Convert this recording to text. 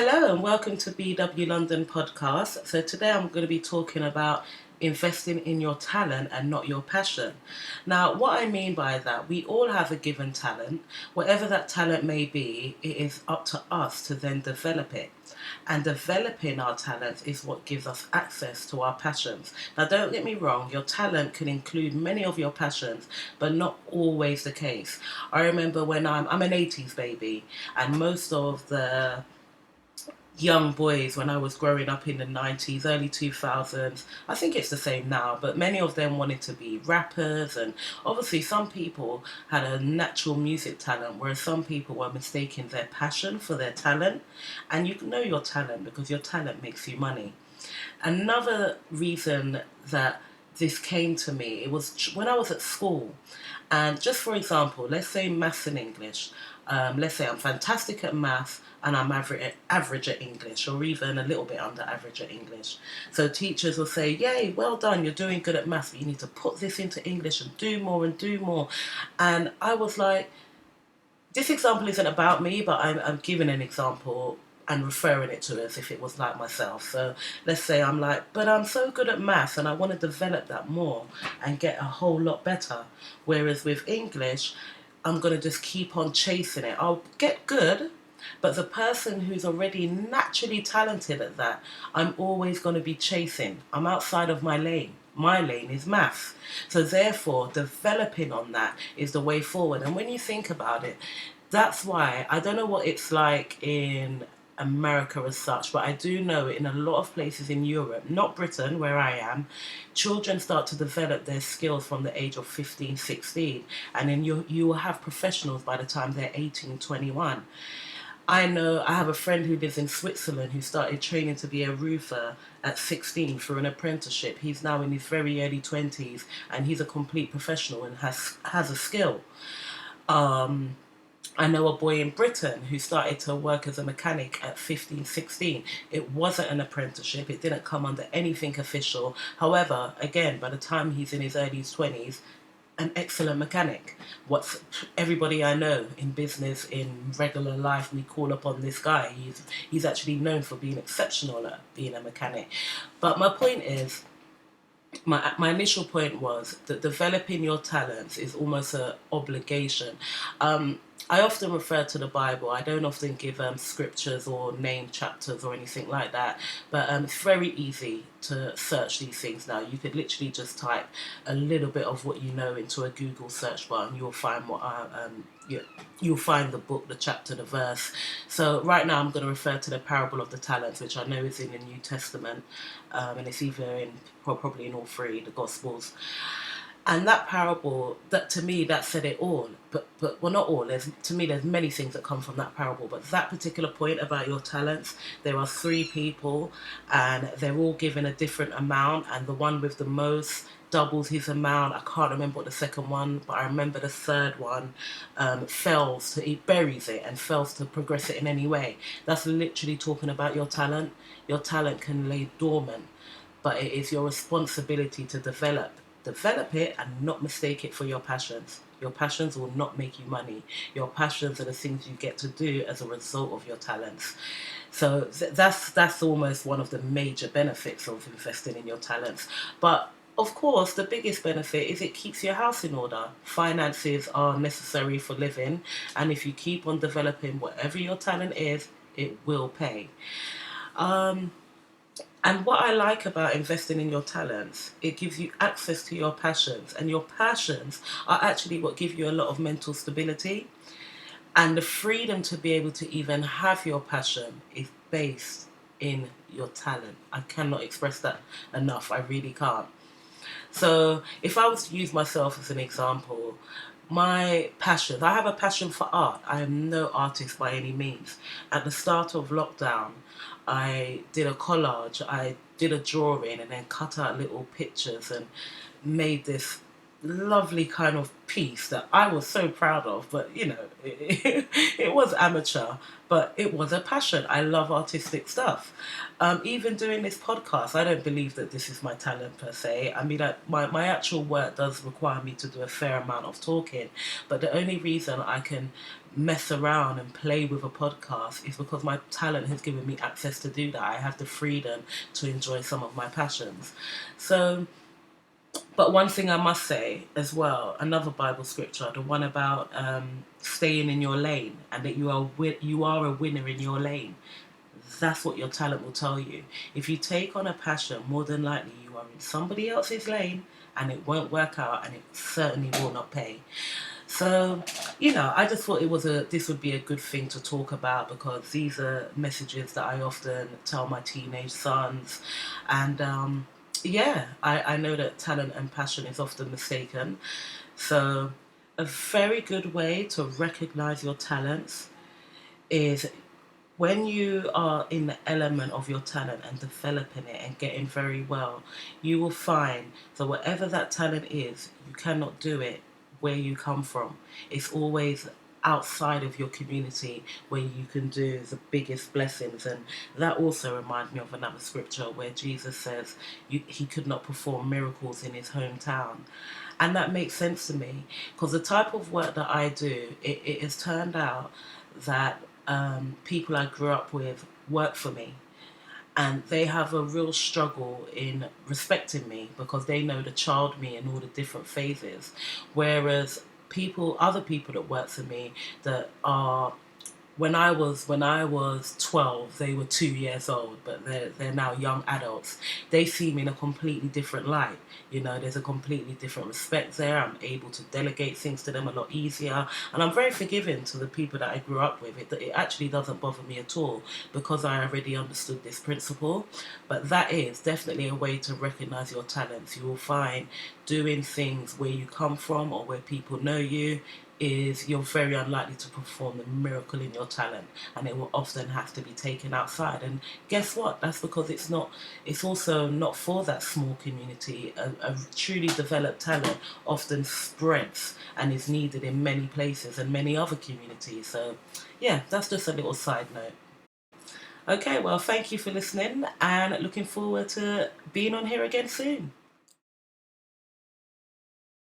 Hello and welcome to BW London podcast. So today I'm going to be talking about investing in your talent and not your passion. Now, what I mean by that, we all have a given talent. Whatever that talent may be, it is up to us to then develop it. And developing our talents is what gives us access to our passions. Now, don't get me wrong, your talent can include many of your passions, but not always the case. I remember when I'm an 80s baby, and most of the young boys when I was growing up in the 90s, early 2000s. I think it's the same now, but many of them wanted to be rappers, and obviously some people had a natural music talent, whereas some people were mistaking their passion for their talent. And you know your talent because your talent makes you money. Another reason that this came to me, it was when I was at school. And just for example, let's say maths and English. Let's say I'm fantastic at maths and I'm average at English, or even a little bit under average at English. So teachers will say, yay, well done, you're doing good at maths, but you need to put this into English and do more and do more. And I was like, this example isn't about me, but I'm giving an example and referring it to as if it was like myself. So let's say I'm like, but I'm so good at maths and I want to develop that more and get a whole lot better. Whereas with English, I'm going to just keep on chasing it. I'll get good, but the person who's already naturally talented at that, I'm always going to be chasing. I'm outside of my lane. My lane is maths. So therefore, developing on that is the way forward. And when you think about it, that's why I don't know what it's like in America as such, but I do know in a lot of places in Europe, not Britain where I am, children start to develop their skills from the age of 15, 16, and then you will have professionals by the time they're 18, 21. I know I have a friend who lives in Switzerland who started training to be a roofer at 16 through an apprenticeship. He's now in his very early 20s and he's a complete professional and has a skill. I know a boy in Britain who started to work as a mechanic at 15, 16. It wasn't an apprenticeship. It didn't come under anything official. However, again, by the time he's in his early 20s, an excellent mechanic. What's everybody I know in business, in regular life, we call upon this guy. He's actually known for being exceptional at being a mechanic. But my point is, my initial point was that developing your talents is almost an obligation. I often refer to the Bible. I don't often give scriptures or name chapters or anything like that, but it's very easy to search these things now. You could literally just type a little bit of what you know into a Google search bar, and you'll find you'll find the book, the chapter, the verse. So right now I'm going to refer to the parable of the talents, which I know is in the New Testament, and it's either in probably in all three, the Gospels. And that parable, that to me, that said it all. But well, not all. To me, there's many things that come from that parable. But that particular point about your talents, there are three people, and they're all given a different amount. And the one with the most doubles his amount. I can't remember what the second one, but I remember the third one he buries it and fails to progress it in any way. That's literally talking about your talent. Your talent can lay dormant, but it is your responsibility to develop it and not mistake it for your passions. Your passions will not make you money. Your passions are the things you get to do as a result of your talents. So that's almost one of the major benefits of investing in your talents. But of course, the biggest benefit is it keeps your house in order. Finances are necessary for living, and if you keep on developing whatever your talent is, it will pay. And what I like about investing in your talents, it gives you access to your passions. And your passions are actually what give you a lot of mental stability. And the freedom to be able to even have your passion is based in your talent. I cannot express that enough. I really can't. So if I was to use myself as an example, my passion, I have a passion for art. I am no artist by any means. At the start of lockdown, I did a collage, I did a drawing and then cut out little pictures and made this lovely kind of piece that I was so proud of. But it was amateur, but it was a passion. I love artistic stuff. Even doing this podcast, I don't believe that this is my talent per se. I mean, my actual work does require me to do a fair amount of talking, but the only reason I can mess around and play with a podcast is because my talent has given me access to do that. I have the freedom to enjoy some of my passions. So, but one thing I must say as well, another Bible scripture, the one about staying in your lane, and that you are a winner in your lane. That's what your talent will tell you. If you take on a passion, more than likely you are in somebody else's lane, and it won't work out, and it certainly will not pay. So, I just thought this would be a good thing to talk about, because these are messages that I often tell my teenage sons, and yeah, I know that talent and passion is often mistaken. So, a very good way to recognize your talents is when you are in the element of your talent and developing it and getting very well, you will find that whatever that talent is, you cannot do it where you come from. It's always outside of your community where you can do the biggest blessings. And that also reminds me of another scripture where Jesus says he could not perform miracles in his hometown. And that makes sense to me, because the type of work that I do, it has turned out that people I grew up with work for me, and they have a real struggle in respecting me because they know the child me in all the different phases. Whereas other people that work for me, that are when I was 12, they were 2 years old, but they're now young adults. They see me in a completely different light. There's a completely different respect there. I'm able to delegate things to them a lot easier, and I'm very forgiving to the people that I grew up with. It actually doesn't bother me at all, because I already understood this principle. But that is definitely a way to recognize your talents. You will find doing things where you come from or where people know you, is you're very unlikely to perform the miracle in your talent, and it will often have to be taken outside. And guess what? That's because it's also not for that small community. A truly developed talent often spreads and is needed in many places and many other communities. So yeah, that's just a little side note. Okay, well, thank you for listening, and looking forward to being on here again soon.